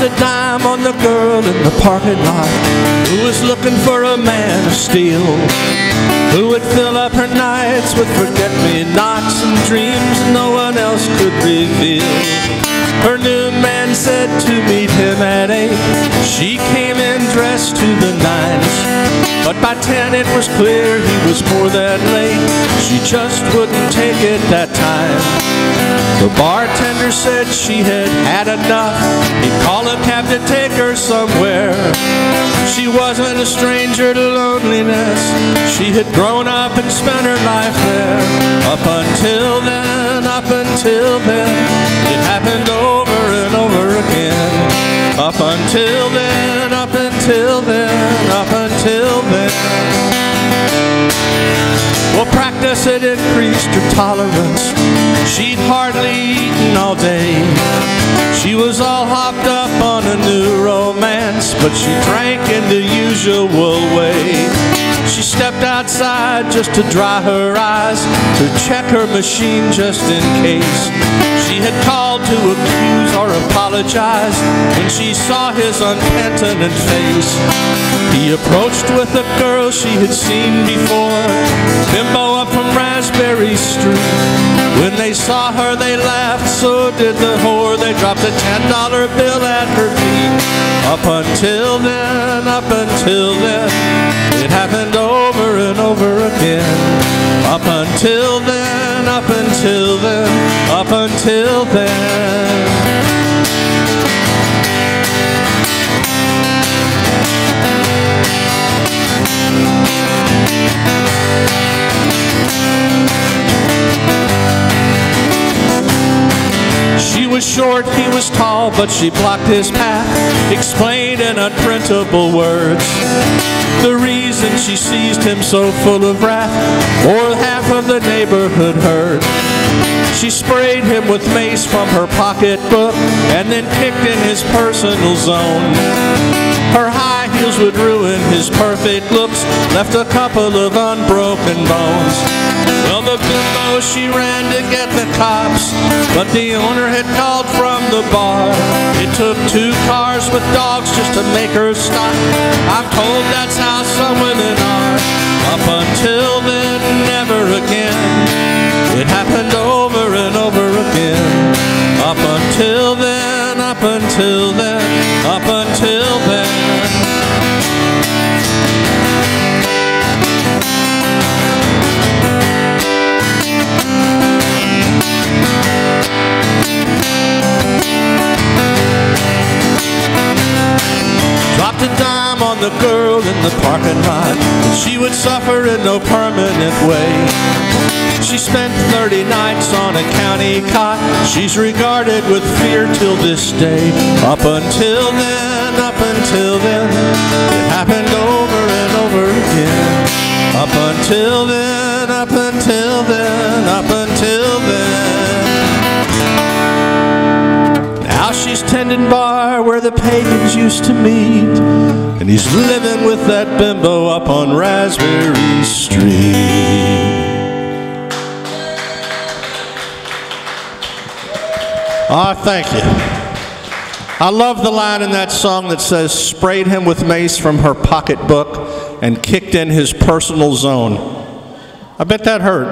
a dime on the girl in the parking lot who was looking for a man of steel, who would fill up her nights with forget-me-nots and dreams no one else could reveal. Her new man said to meet him at 8. She came in dressed to the nines, but by 10 it was clear he was more than late. She just wouldn't take it that time. The bartender said she had had enough. He'd call a cab to take her somewhere. She wasn't a stranger to loneliness. She had grown up and spent her life there. Up until then, it happened over and over again. Up until then, up until then, up until then. Well, practice had increased her tolerance. She'd hardly eaten all day. She was all hopped up on a new romance, but she drank in the usual way. She stepped outside just to dry her eyes, to check her machine just in case. She had called to accuse or apologize when she saw his unpenitent face. He approached with a girl she had seen before, bimbo up from Raspberry Street. When they saw her they laughed, so did the whore. They dropped a $10 bill at her feet. Up until then, it happened over and over again. Up until then, up until then, up until then. She was short, he was tall, but she blocked his path, explained in unprintable words the reason she seized him so full of wrath, or half of the neighborhood heard. She sprayed him with mace from her pocketbook and then kicked in his personal zone. Her high heels would ruin his perfect looks, left a couple of unbroken bones. Well, the bimbo, she ran to get the cops, but the owner had called from the bar. It took 2 cars with dogs just to make her stop. I'm told that's how some women are. Up until then, never again. It happened over and over again. Up until then, up until then, up until then. Dropped a dime on the girl in the parking lot. She would suffer in no permanent way. She spent 30 nights on a county cot. She's regarded with fear till this day. Up until then, it happened over and over again. Up until then, up until then, up until then. Now she's tending bar where the pagans used to meet, and he's living with that bimbo up on Raspberry Street. Ah, thank you. I love the line in that song that says, sprayed him with mace from her pocketbook and kicked in his personal zone. I bet that hurt.